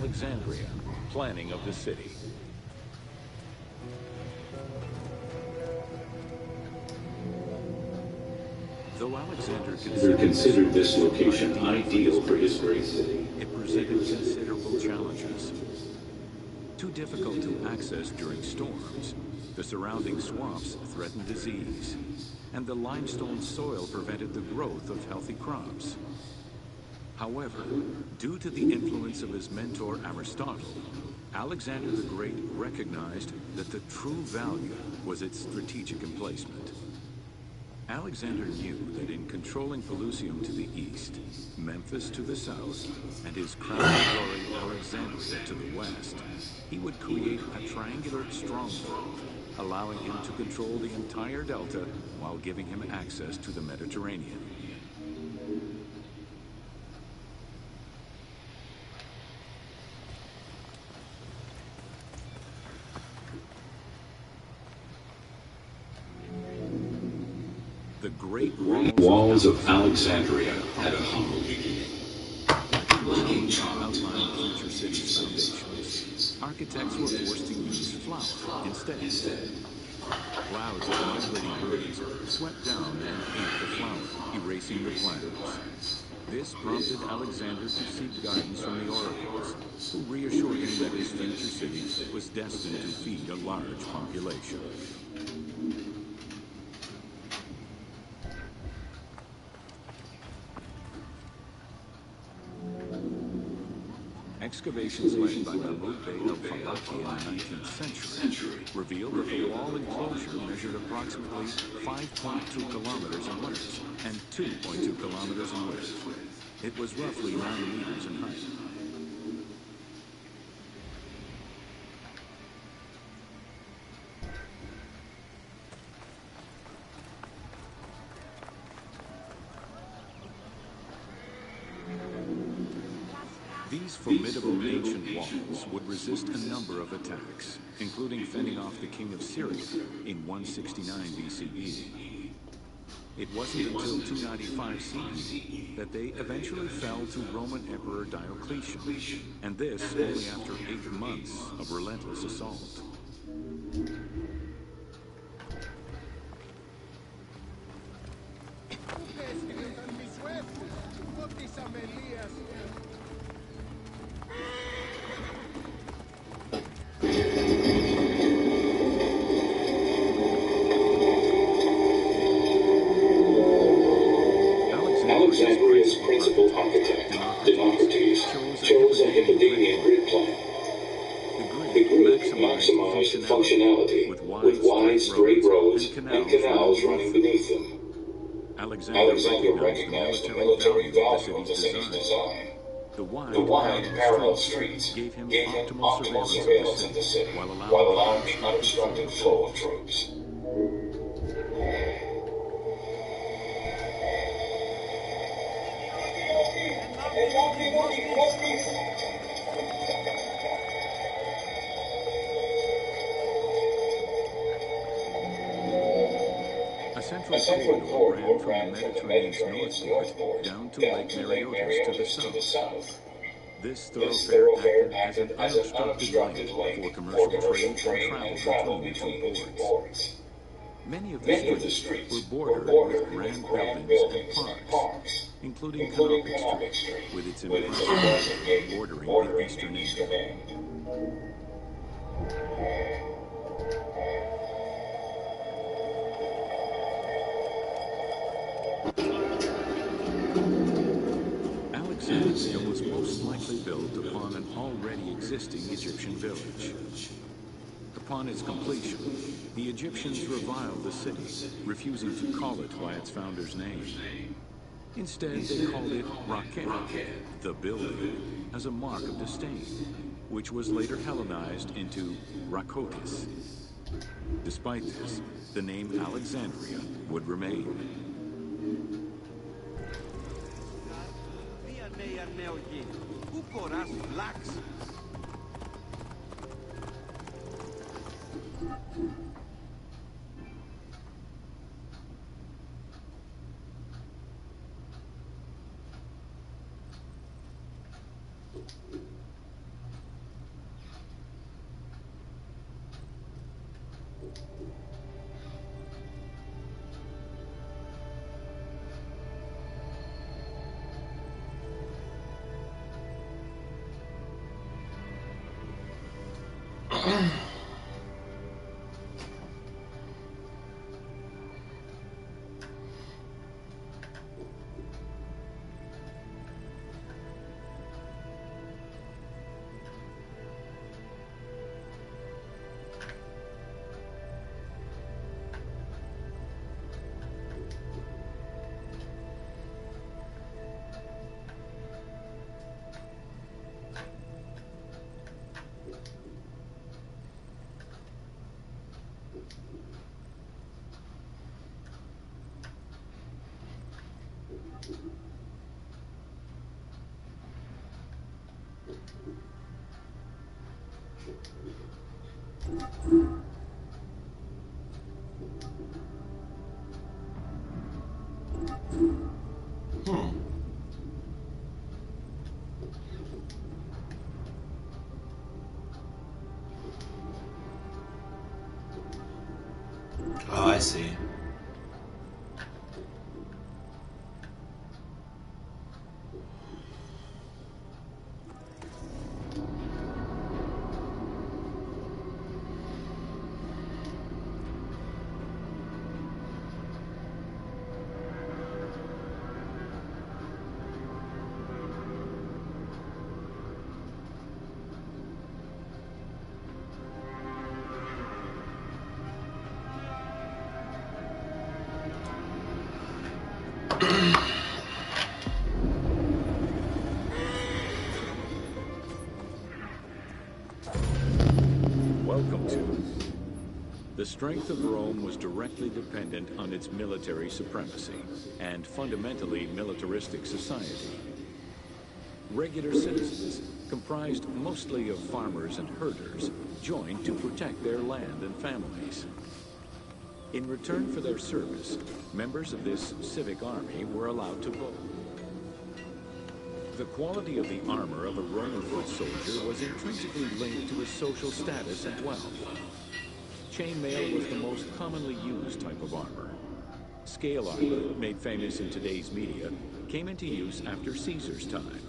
Alexandria, planning of the city. Though Alexander considered this location ideal for his great city, it presented considerable challenges. Too difficult to access during storms, the surrounding swamps threatened disease, and the limestone soil prevented the growth of healthy crops. However, due to the influence of his mentor Aristotle, Alexander the Great recognized that the true value was its strategic emplacement. Alexander knew that in controlling Pelusium to the east, Memphis to the south, and his crowning glory Alexandria to the west, he would create a triangular stronghold, allowing him to control the entire delta while giving him access to the Mediterranean. The great walls of Alexandria had a humble beginning. Looking outlined future city's foundations, architects were forced to use flour instead. Clouds of migrating birds swept down and ate the flour, erasing the plans. This prompted Alexander to seek guidance from the oracles, who reassured him that his future city was destined to feed a large population. Excavations led by Mahmud Bey of Falaki in the 19th century revealed that the wall enclosure measured approximately 5.2 kilometers in length and 2.2 kilometers in width. It was roughly 9 meters in height. These formidable ancient walls would resist a number of attacks, including fending off the king of Syria in 169 BCE. It wasn't until 295 CE that they eventually fell to Roman Emperor Diocletian, and this only after 8 months of relentless assault. Alexandria's principal architect, Democritus, chose a Hippodamian grid plan. The grid maximized functionality with wide, straight roads and canals running beneath them. Alexander recognized the military value of the city's design. The wide, parallel streets gave him optimal surveillance of the city, while allowing the unobstructed flow of troops. A central corridor ran from the Mediterranean's north down to Lake Mareotis to the south. This thoroughfare acted as an unobstructed lane for commercial trade and travel between the two ports. Many of the streets were bordered with grand buildings and parks, including Canopic Street, with its impressive gate bordering the eastern end. Alexandria was most likely built upon an already existing Egyptian village. Upon its completion, the Egyptians reviled the city, refusing to call it by its founder's name. Instead, they called it Raquel, the building, as a mark of disdain, which was later Hellenized into Rakotis. Despite this, the name Alexandria would remain. Oh, I see. Welcome to. The strength of Rome was directly dependent on its military supremacy and fundamentally militaristic society. Regular citizens, comprised mostly of farmers and herders, joined to protect their land and families. In return for their service, members of this civic army were allowed to vote. The quality of the armor of a Roman foot soldier was intrinsically linked to his social status and wealth. Chainmail was the most commonly used type of armor. Scale armor, made famous in today's media, came into use after Caesar's time.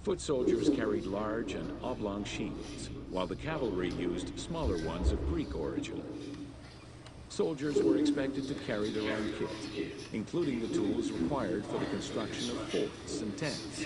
Foot soldiers carried large and oblong shields, while the cavalry used smaller ones of Greek origin. Soldiers were expected to carry their own kit, including the tools required for the construction of forts and tents.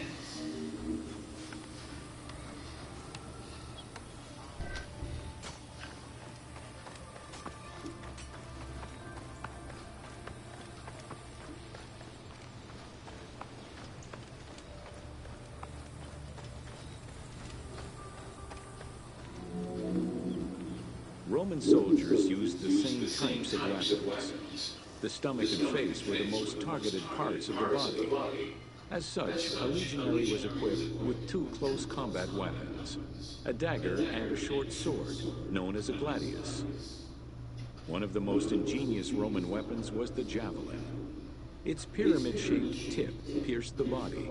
Roman soldiers used the same types of weapons. The stomach and face were the most targeted parts of the body. As such, a legionary was equipped with two close combat weapons, a dagger and a short sword, known as a gladius. One of the most ingenious Roman weapons was the javelin. Its pyramid-shaped tip pierced the body,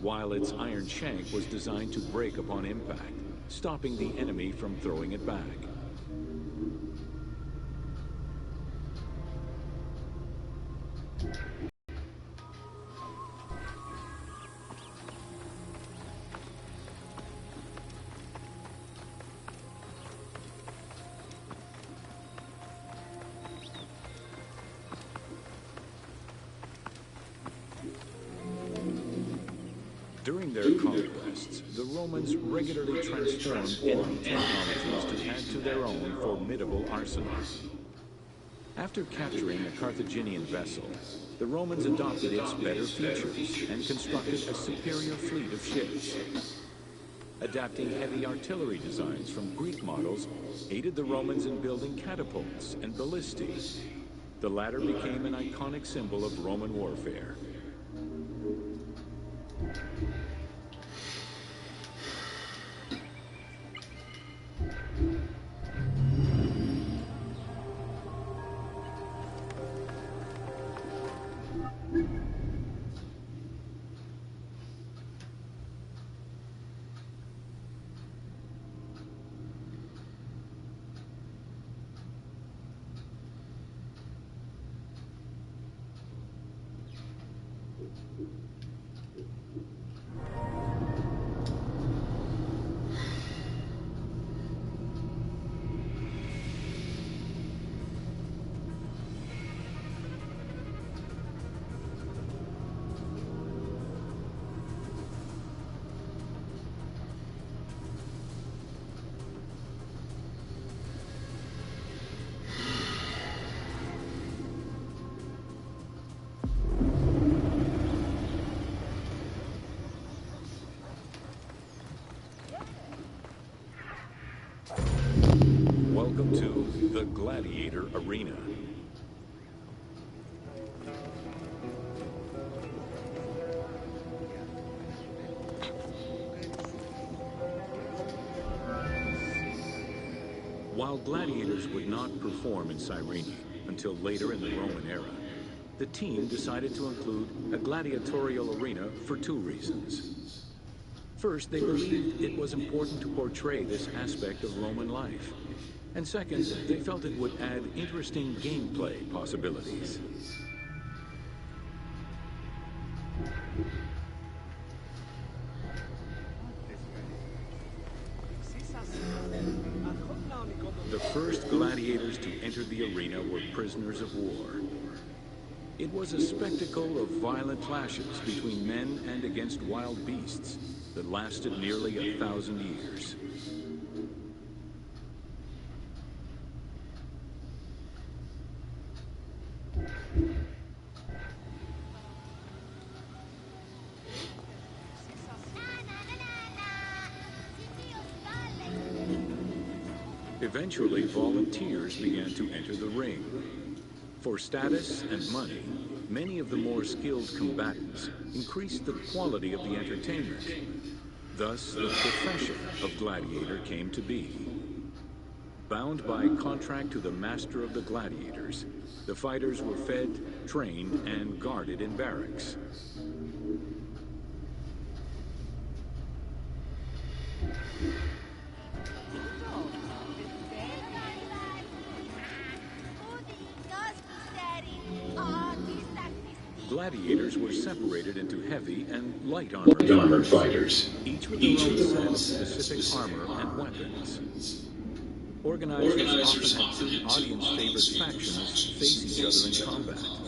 while its iron shank was designed to break upon impact, stopping the enemy from throwing it back. During their conquests, the Romans regularly transformed enemy technologies to add to their own formidable arsenal. After capturing a Carthaginian vessel, the Romans adopted its better features and constructed a superior fleet of ships. Adapting heavy artillery designs from Greek models aided the Romans in building catapults and ballistae. The latter became an iconic symbol of Roman warfare. Welcome to the Gladiator Arena. While gladiators would not perform in Cyrene until later in the Roman era, the team decided to include a gladiatorial arena for two reasons. First, they believed it was important to portray this aspect of Roman life. And second, they felt it would add interesting gameplay possibilities. The first gladiators to enter the arena were prisoners of war. It was a spectacle of violent clashes between men and against wild beasts that lasted nearly 1,000 years. Eventually, volunteers began to enter the ring. For status and money, many of the more skilled combatants increased the quality of the entertainment. Thus, the profession of gladiator came to be. Bound by contract to the master of the gladiators, the fighters were fed, trained, and guarded in barracks. Gladiators were separated into heavy and light armored fighters, each with their own set of specific armor and weapons. Organizers often had two audience-favored factions face each other in combat.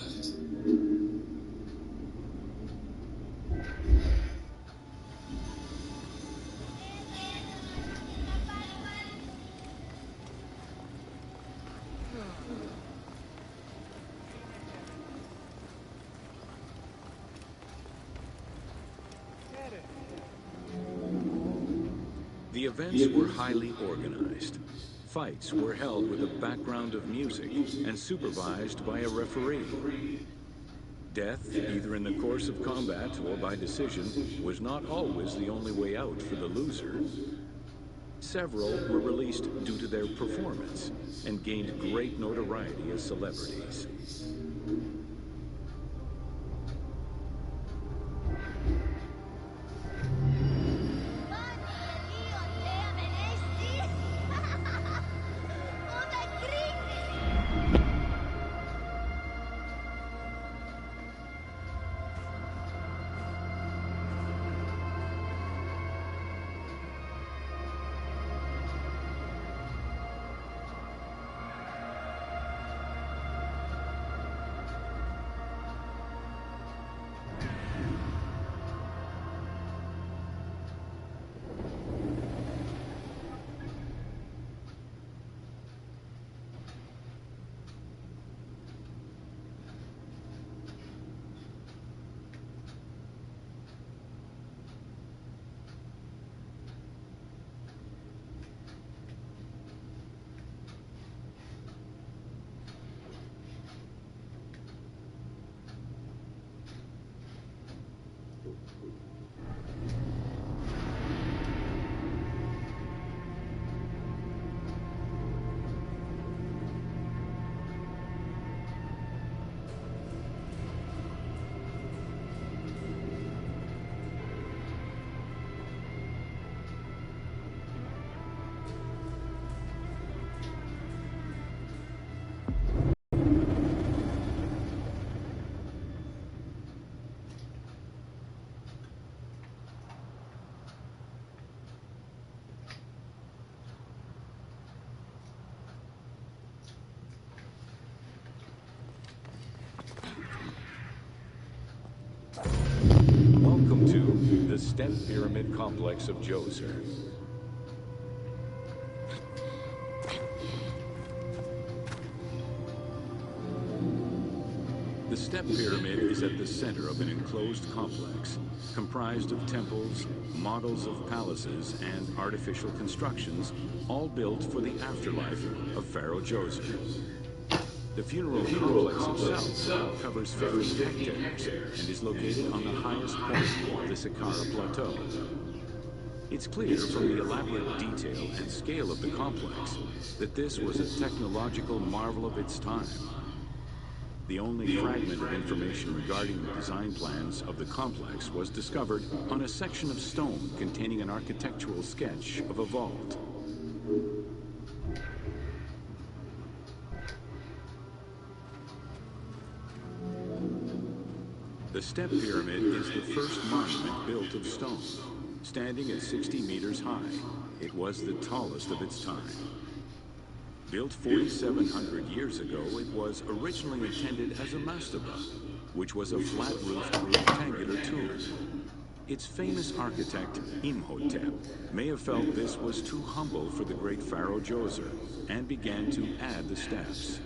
The events were highly organized. Fights were held with a background of music and supervised by a referee. Death, either in the course of combat or by decision, was not always the only way out for the loser. Several were released due to their performance and gained great notoriety as celebrities. Welcome to the Step Pyramid Complex of Djoser. The step pyramid is at the center of an enclosed complex, comprised of temples, models of palaces, and artificial constructions, all built for the afterlife of Pharaoh Djoser. The funeral complex itself covers 50 hectares and is located on the highest point of the Saqqara Plateau. It's clear from the elaborate detail and scale of the complex that this was a technological marvel of its time. The only fragment of information regarding the design plans of the complex was discovered on a section of stone containing an architectural sketch of a vault. The step pyramid is the first monument built of stone. Standing at 60 meters high, it was the tallest of its time. Built 4,700 years ago, it was originally intended as a mastaba, which was a flat-roofed rectangular tomb. Its famous architect, Imhotep, may have felt this was too humble for the great Pharaoh Djoser and began to add the steps.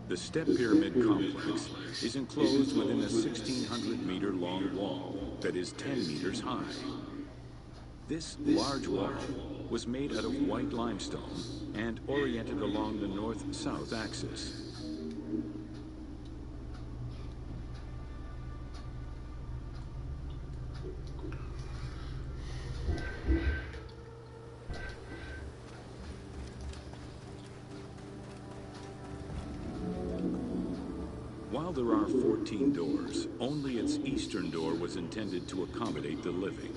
The step pyramid complex is enclosed within a 1,600-meter-long wall that is 10 meters high. This large wall was made out of white limestone and oriented along the north-south axis. While there are 14 doors, only its eastern door was intended to accommodate the living.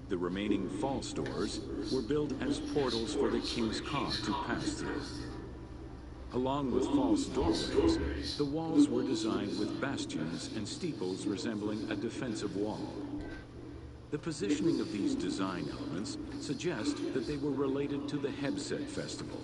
The remaining false doors were built as portals for the king's car to pass through. Along with false doorways, the walls were designed with bastions and steeples resembling a defensive wall. The positioning of these design elements suggests that they were related to the Hebset festival.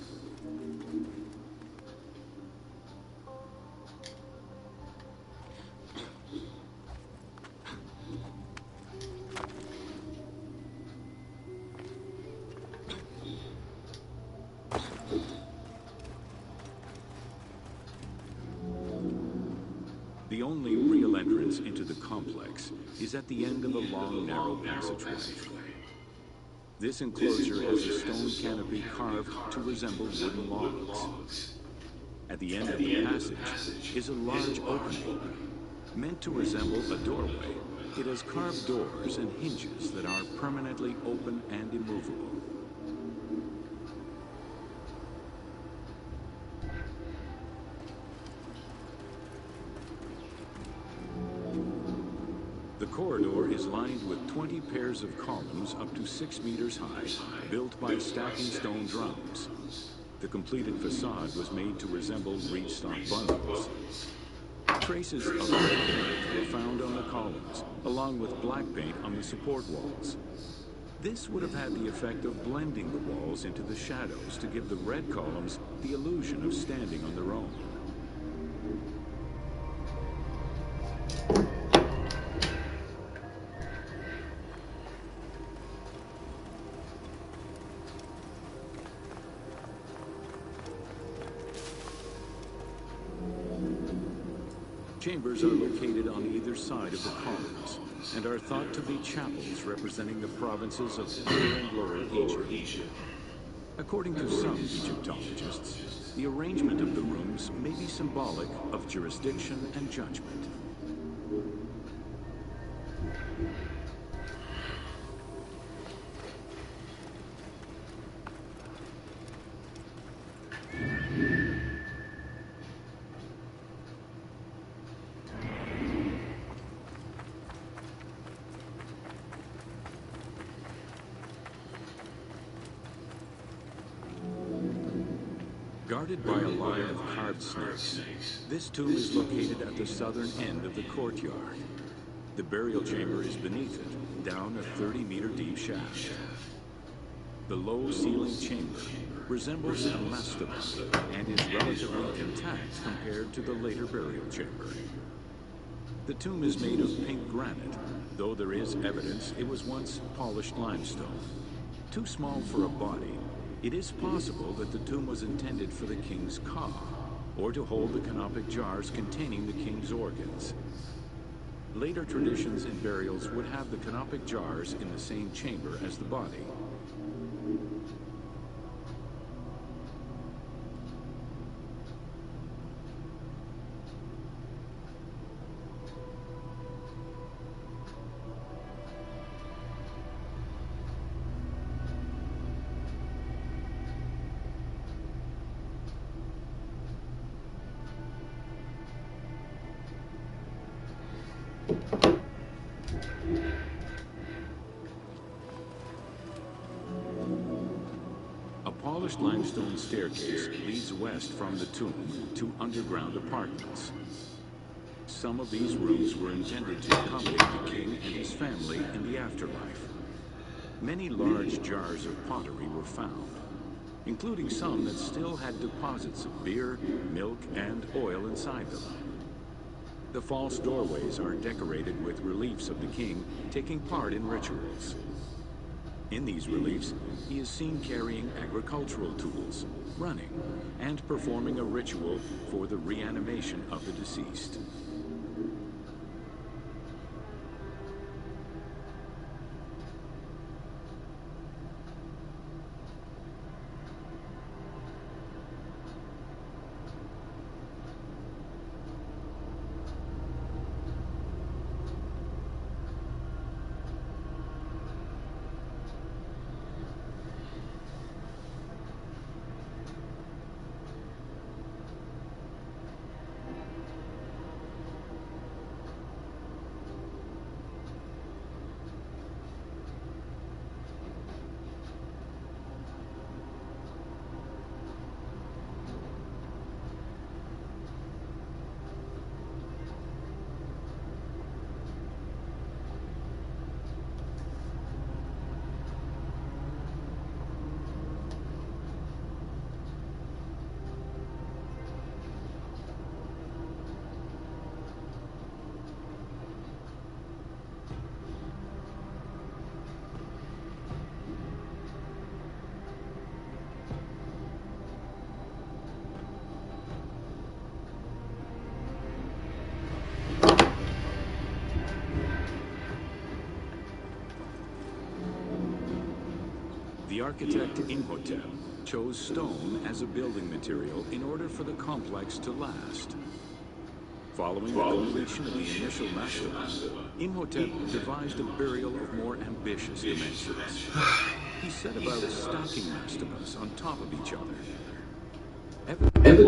The only real entrance into the complex is at the end of a long, narrow passageway. This enclosure has a stone canopy carved to resemble wooden logs. At the end of the passage is a large opening. Meant to resemble a doorway, it has carved doors and hinges that are permanently open and immovable. The corridor is lined with 20 pairs of columns up to 6 meters high, built by stacking stone drums. The completed facade was made to resemble reed stock bundles. Traces of red paint were found on the columns, along with black paint on the support walls. This would have had the effect of blending the walls into the shadows to give the red columns the illusion of standing on their own. Chambers are located on either side of the columns and are thought to be chapels representing the provinces of Upper and Lower Egypt. According to some Egyptologists, the arrangement of the rooms may be symbolic of jurisdiction and judgment. Guarded by a line of carved snakes, this tomb is located at the southern end of the courtyard. The burial chamber is beneath it, down a 30-meter deep shaft. The low-ceilinged chamber resembles a mastodon and is relatively intact compared to the later burial chamber. The tomb is made of pink granite, though there is evidence it was once polished limestone. Too small for a body, it is possible that the tomb was intended for the king's ka, or to hold the canopic jars containing the king's organs. Later traditions in burials would have the canopic jars in the same chamber as the body. A polished limestone staircase leads west from the tomb to underground apartments. Some of these rooms were intended to accommodate the king and his family in the afterlife. Many large jars of pottery were found, including some that still had deposits of beer, milk, and oil inside them. The false doorways are decorated with reliefs of the king taking part in rituals. In these reliefs, he is seen carrying agricultural tools, running, and performing a ritual for the reanimation of the deceased. The architect Imhotep chose stone as a building material in order for the complex to last. Following the completion of the initial mastaba, Imhotep devised a burial of more ambitious dimensions. He set about stacking mastabas on top of each other. Evidence